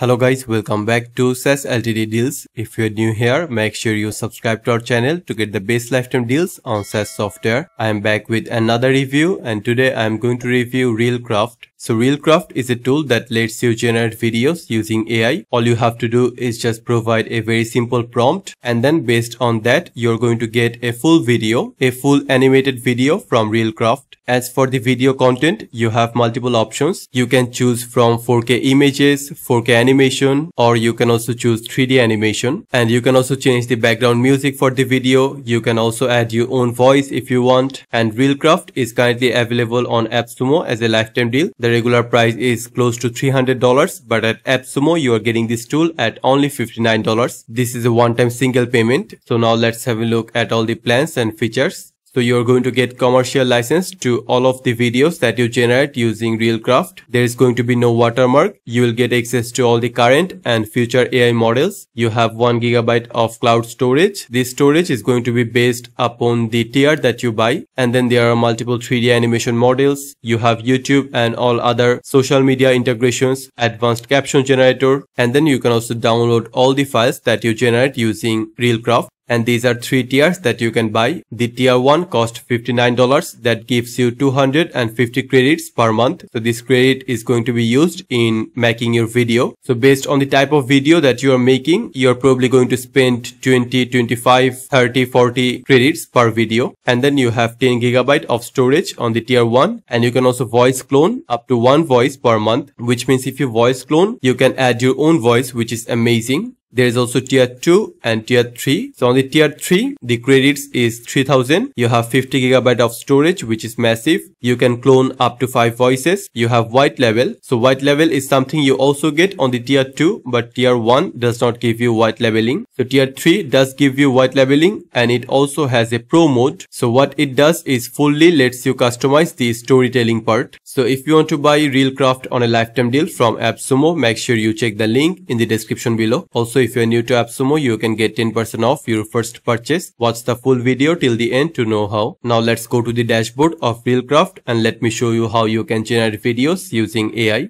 Hello guys, welcome back to SaaS Ltd deals. If you're new here, make sure you subscribe to our channel to get the best lifetime deals on SaaS software. I am back with another review and today I am going to review ReelCraft. So ReelCraft is a tool that lets you generate videos using AI. All you have to do is just provide a very simple prompt, and then based on that you're going to get a full video, a full animated video from ReelCraft. As for the video content, you have multiple options. You can choose from 4K images, 4K animation, or you can also choose 3D animation. And you can also change the background music for the video. You can also add your own voice if you want. And ReelCraft is currently available on Appsumo as a lifetime deal. The regular price is close to $300, but at Appsumo you are getting this tool at only $59. This is a one-time single payment. So now let's have a look at all the plans and features. So you're going to get commercial license to all of the videos that you generate using ReelCraft. There is going to be no watermark. You will get access to all the current and future AI models. You have 1 GB of cloud storage. This storage is going to be based upon the tier that you buy. And then there are multiple 3D animation models. You have YouTube and all other social media integrations, advanced caption generator. And then you can also download all the files that you generate using ReelCraft. And these are 3 tiers that you can buy. The tier 1 costs $59. That gives you 250 credits per month. So this credit is going to be used in making your video. So based on the type of video that you are making, you're probably going to spend 20, 25, 30, 40 credits per video. And then you have 10 GB of storage on the tier 1. And you can also voice clone up to 1 voice per month, which means if you voice clone, you can add your own voice, which is amazing. There is also tier 2 and tier 3. So on the tier 3, the credits is 3000. You have 50 GB of storage, which is massive. You can clone up to 5 voices. You have white label. So white label is something you also get on the tier 2, but tier 1 does not give you white labeling. So tier 3 does give you white labeling, and it also has a pro mode. So what it does is fully lets you customize the storytelling part. So if you want to buy ReelCraft on a lifetime deal from Appsumo, make sure you check the link in the description below. Also, if you're new to Appsumo, you can get 10% off your first purchase. Watch the full video till the end to know how. Now let's go to the dashboard of ReelCraft and let me show you how you can generate videos using AI.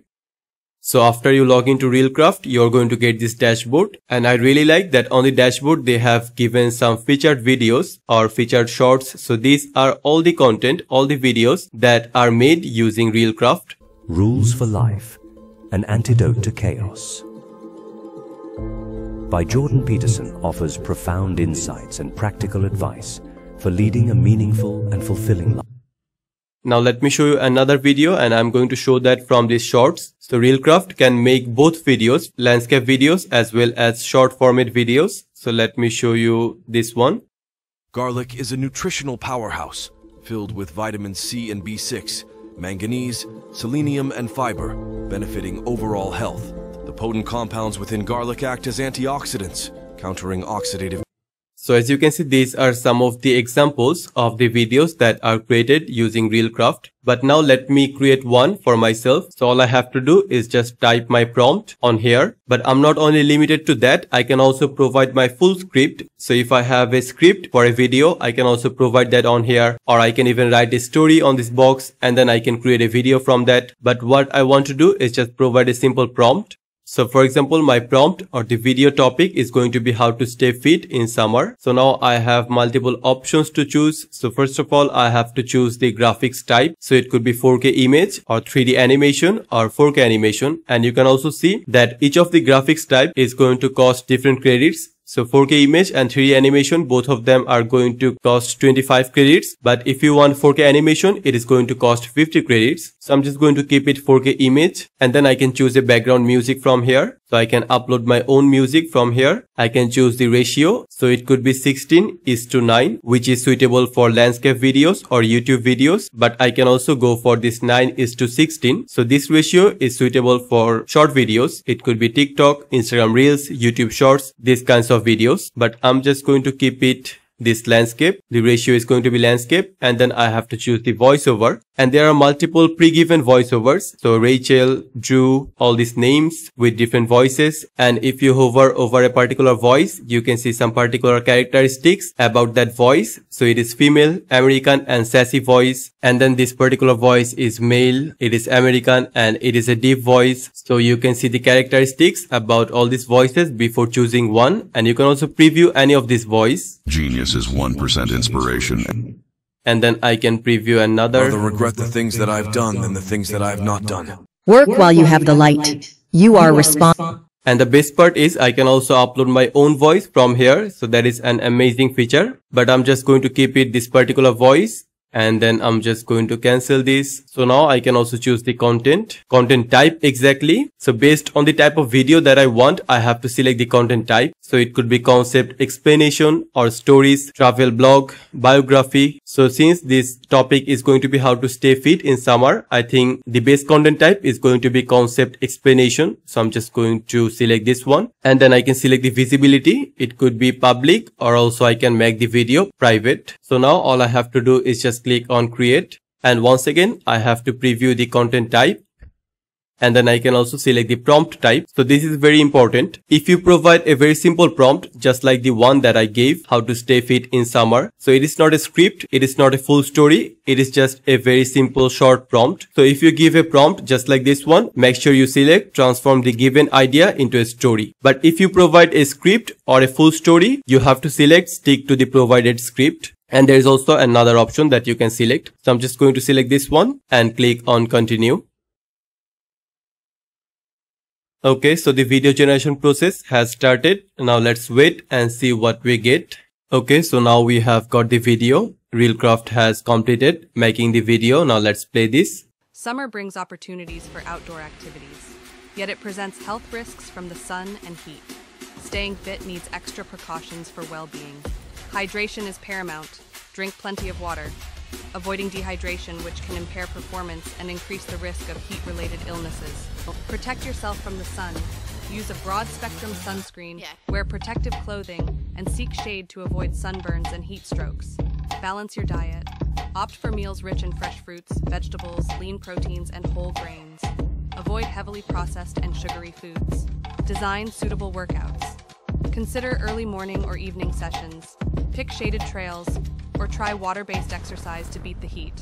So after you log into ReelCraft, you're going to get this dashboard, and I really like that on the dashboard they have given some featured videos or featured shorts. So these are all the content, all the videos that are made using ReelCraft. Rules for Life, an Antidote to Chaos by Jordan Peterson offers profound insights and practical advice for leading a meaningful and fulfilling life. Now let me show you another video, and I'm going to show that from these shorts. So ReelCraft can make both videos, landscape videos as well as short format videos. So let me show you this one. Garlic is a nutritional powerhouse filled with vitamin C and B6, manganese, selenium, and fiber, benefiting overall health. The potent compounds within garlic act as antioxidants, countering oxidative. So as you can see, these are some of the examples of the videos that are created using ReelCraft. But now let me create one for myself. So all I have to do is just type my prompt on here. But I'm not only limited to that, I can also provide my full script. So if I have a script for a video, I can also provide that on here. Or I can even write a story on this box and then I can create a video from that. But what I want to do is just provide a simple prompt. So for example, my prompt or the video topic is going to be how to stay fit in summer. So now I have multiple options to choose. So first of all, I have to choose the graphics type. So it could be 4K image or 3D animation or 4K animation. And you can also see that each of the graphics type is going to cost different credits. So 4K image and 3D animation, both of them are going to cost 25 credits. But if you want 4K animation, it is going to cost 50 credits. So I'm just going to keep it 4K image, and then I can choose a background music from here. So I can upload my own music from here. I can choose the ratio. So it could be 16:9, which is suitable for landscape videos or YouTube videos. But I can also go for this 9:16. So this ratio is suitable for short videos. It could be TikTok, Instagram Reels, YouTube Shorts, these kinds of videos. But I'm just going to keep it this landscape. The ratio is going to be landscape, and then I have to choose the voiceover. And there are multiple pre-given voiceovers. So Rachel, Drew, all these names with different voices. And if you hover over a particular voice, you can see some particular characteristics about that voice. So it is female, American and sassy voice. And then this particular voice is male, it is American and it is a deep voice. So you can see the characteristics about all these voices before choosing one. And you can also preview any of this voice. Genius is 1% inspiration. And then I can preview another. Rather regret the things that I've done than the things that I have not done. Work while you have the light. You are responsible. And the best part is I can also upload my own voice from here. So that is an amazing feature. But I'm just going to keep it this particular voice. And then I'm just going to cancel this. So now I can also choose the content type exactly. So based on the type of video that I want, I have to select the content type. So it could be concept, explanation or stories, travel blog, biography. So since this topic is going to be how to stay fit in summer, I think the best content type is going to be concept explanation. So I'm just going to select this one. And then I can select the visibility. It could be public or also I can make the video private. So now all I have to do is just click on create, and once again I have to preview the content type, and then I can also select the prompt type. So this is very important. If you provide a very simple prompt just like the one that I gave, how to stay fit in summer, so it is not a script, it is not a full story, it is just a very simple short prompt. So if you give a prompt just like this one, make sure you select transform the given idea into a story. But if you provide a script or a full story, you have to select stick to the provided script. And there is also another option that you can select. So I'm just going to select this one and click on continue. Okay, so the video generation process has started. Now let's wait and see what we get. Okay, so now we have got the video. ReelCraft has completed making the video. Now let's play this. Summer brings opportunities for outdoor activities, yet it presents health risks from the sun and heat. Staying fit needs extra precautions for well-being. Hydration is paramount. Drink plenty of water. Avoiding dehydration, which can impair performance and increase the risk of heat-related illnesses. Protect yourself from the sun. Use a broad-spectrum sunscreen, wear protective clothing, and seek shade to avoid sunburns and heat strokes. Balance your diet. Opt for meals rich in fresh fruits, vegetables, lean proteins, and whole grains. Avoid heavily processed and sugary foods. Design suitable workouts. Consider early morning or evening sessions. Pick shaded trails, or try water-based exercise to beat the heat.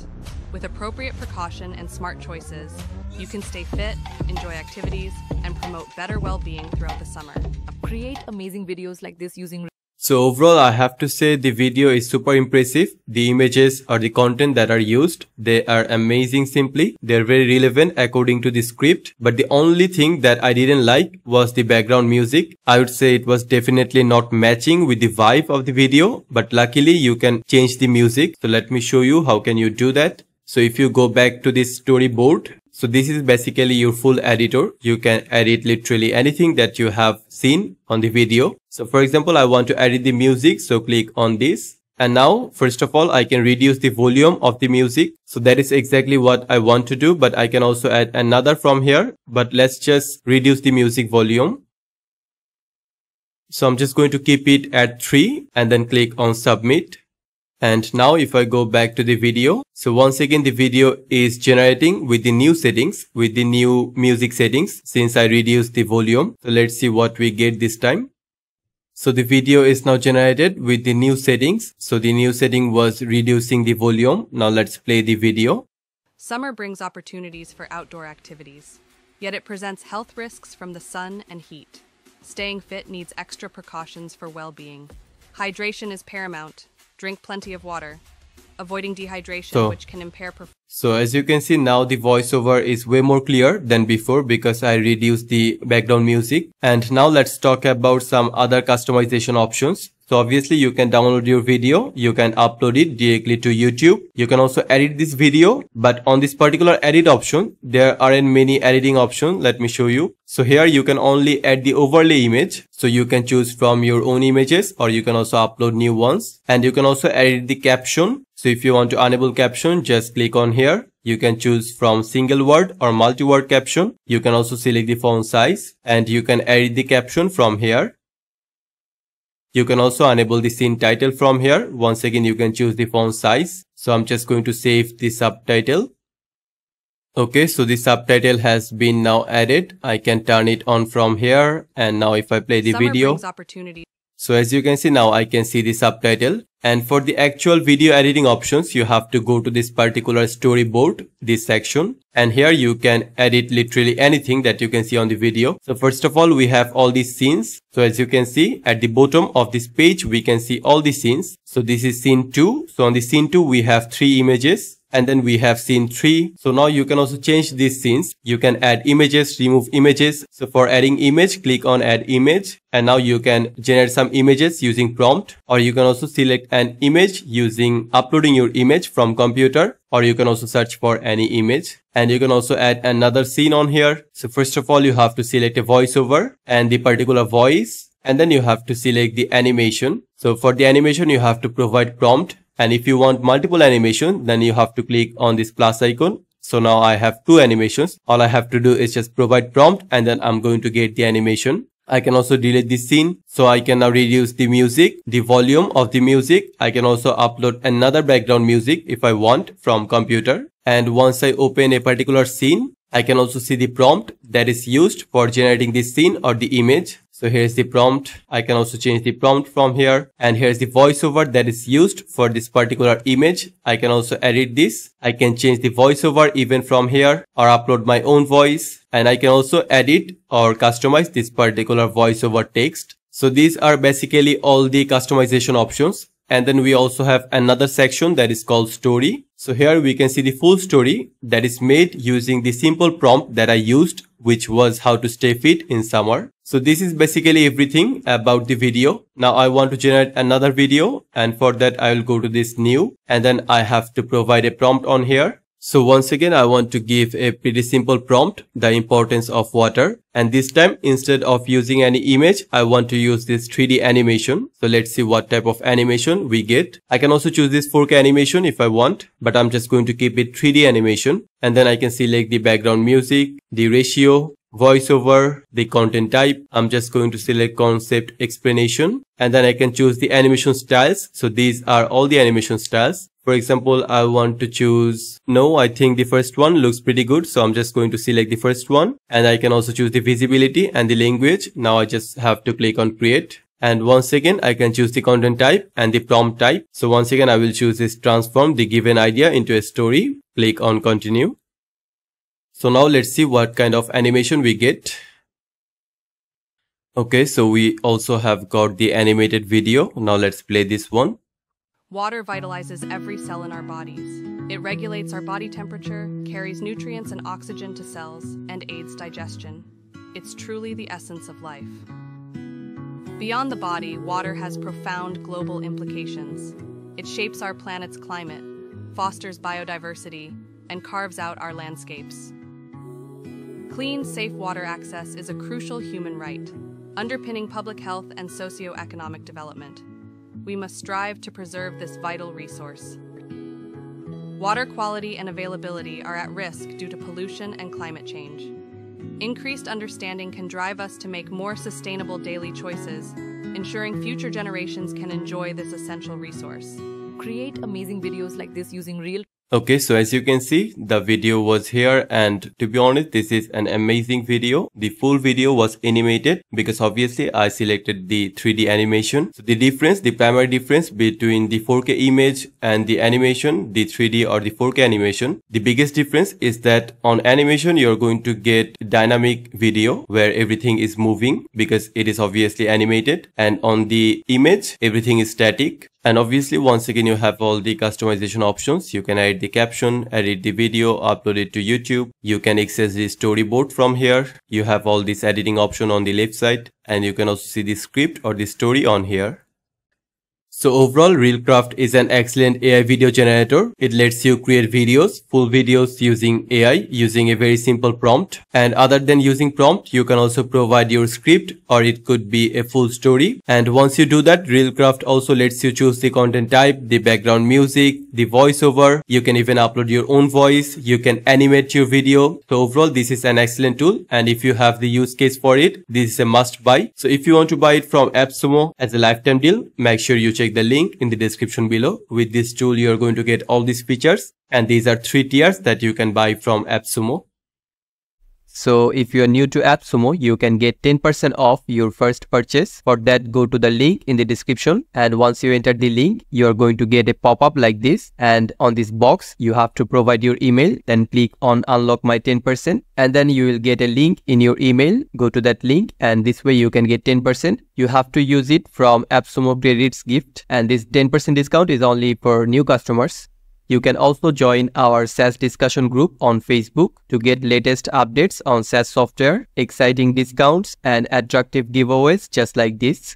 With appropriate precaution and smart choices, you can stay fit, enjoy activities, and promote better well-being throughout the summer. Create amazing videos like this using. So overall, I have to say the video is super impressive. The images or the content that are used, they are amazing simply. They're very relevant according to the script. But the only thing that I didn't like was the background music. I would say it was definitely not matching with the vibe of the video. But luckily you can change the music. So let me show you how can you do that. So if you go back to this storyboard, so this is basically your full editor. You can edit literally anything that you have seen on the video. So for example, I want to edit the music. So click on this. And now, first of all, I can reduce the volume of the music. So that is exactly what I want to do. But I can also add another from here. But let's just reduce the music volume. So I'm just going to keep it at 3 and then click on submit. And now if I go back to the video, so once again the video is generating with the new settings, with the new music settings since I reduced the volume. So let's see what we get this time. So the video is now generated with the new settings. So the new setting was reducing the volume. Now let's play the video. Summer brings opportunities for outdoor activities, yet it presents health risks from the sun and heat. Staying fit needs extra precautions for well-being. Hydration is paramount. Drink plenty of water. Avoiding dehydration, which can impair performance. So as you can see now the voiceover is way more clear than before because I reduced the background music. And now let's talk about some other customization options. So obviously you can download your video, you can upload it directly to YouTube. You can also edit this video, but on this particular edit option, there aren't many editing options. Let me show you. So here you can only add the overlay image. So you can choose from your own images or you can also upload new ones. And you can also edit the caption. So if you want to enable caption, just click on here. You can choose from single word or multi-word caption. You can also select the font size and you can edit the caption from here. You can also enable the scene title from here. Once again, you can choose the font size. So I'm just going to save the subtitle Okay, so the subtitle has been now added. I can turn it on from here, and now if I play the video, so as you can see, now I can see the subtitle. And for the actual video editing options, you have to go to this particular storyboard, this section. And here you can edit literally anything that you can see on the video. So first of all, we have all these scenes. So as you can see at the bottom of this page, we can see all the scenes. So this is scene 2. So on the scene 2, we have 3 images. And then we have scene 3. So now you can also change these scenes. You can add images, remove images. So for adding image, click on add image. And now you can generate some images using prompt, or you can also select an image using uploading your image from computer, or you can also search for any image. And you can also add another scene on here. So first of all, you have to select a voiceover and the particular voice. And then you have to select the animation. So for the animation, you have to provide prompt. And if you want multiple animation, then you have to click on this plus icon. So now I have 2 animations. All I have to do is just provide prompt, and then I'm going to get the animation. I can also delete this scene. So I can now reduce the music, the volume of the music. I can also upload another background music if I want from computer. And once I open a particular scene, I can also see the prompt that is used for generating this scene or the image. So here's the prompt. I can also change the prompt from here. And here's the voiceover that is used for this particular image. I can also edit this. I can change the voiceover even from here, or upload my own voice. And I can also edit or customize this particular voiceover text. So these are basically all the customization options. And then we also have another section that is called story. So here we can see the full story that is made using the simple prompt that I used, which was how to stay fit in summer. So this is basically everything about the video. Now I want to generate another video, and for that I will go to this new, and then I have to provide a prompt on here. So once again, I want to give a pretty simple prompt, the importance of water. And this time, instead of using any image, I want to use this 3D animation. So let's see what type of animation we get. I can also choose this 4K animation if I want, but I'm just going to keep it 3D animation. And then I can select the background music, the ratio, voiceover, the content type. I'm just going to select concept explanation, and then I can choose the animation styles. So these are all the animation styles. For example, I want to choose, no, I think the first one looks pretty good. So I'm just going to select the first one, and I can also choose the visibility and the language. Now I just have to click on create. And once again, I can choose the content type and the prompt type. So once again, I will choose this transform the given idea into a story. Click on continue. So now let's see what kind of animation we get. Okay, so we also have got the animated video. Now let's play this one. Water vitalizes every cell in our bodies. It regulates our body temperature, carries nutrients and oxygen to cells, and aids digestion. It's truly the essence of life. Beyond the body, water has profound global implications. It shapes our planet's climate, fosters biodiversity, and carves out our landscapes. Clean, safe water access is a crucial human right, underpinning public health and socio-economic development. We must strive to preserve this vital resource. Water quality and availability are at risk due to pollution and climate change. Increased understanding can drive us to make more sustainable daily choices, ensuring future generations can enjoy this essential resource. Create amazing videos like this using ReelCraft. Okay, so as you can see, the video was here, and to be honest, this is an amazing video. The full video was animated because obviously I selected the 3D animation. So the primary difference between the 4K image and the animation, the 3D or the 4K animation, the biggest difference is that on animation, you're going to get dynamic video where everything is moving because it is obviously animated, and on the image, everything is static. And obviously, once again, you have all the customization options. You can edit the caption, edit the video, upload it to YouTube. You can access the storyboard from here. You have all this editing option on the left side, and you can also see the script or the story on here. So overall, ReelCraft is an excellent AI video generator. It lets you create videos, full videos using AI, using a very simple prompt. And other than using prompt, you can also provide your script, or it could be a full story. And once you do that, ReelCraft also lets you choose the content type, the background music, the voiceover. You can even upload your own voice. You can animate your video. So overall, this is an excellent tool. And if you have the use case for it, this is a must buy. So if you want to buy it from Appsumo as a lifetime deal, make sure you check click the link in the description below. With this tool, you're going to get all these features, and these are 3 tiers that you can buy from Appsumo. So if you are new to Appsumo, you can get 10% off your first purchase. For that, go to the link in the description, and once you enter the link, you are going to get a pop-up like this, and on this box you have to provide your email, then click on unlock my 10%, and then you will get a link in your email. Go to that link, and this way you can get 10%. You have to use it from Appsumo credits gift, and this 10% discount is only for new customers. You can also join our SaaS discussion group on Facebook to get latest updates on SaaS software, exciting discounts, and attractive giveaways just like this.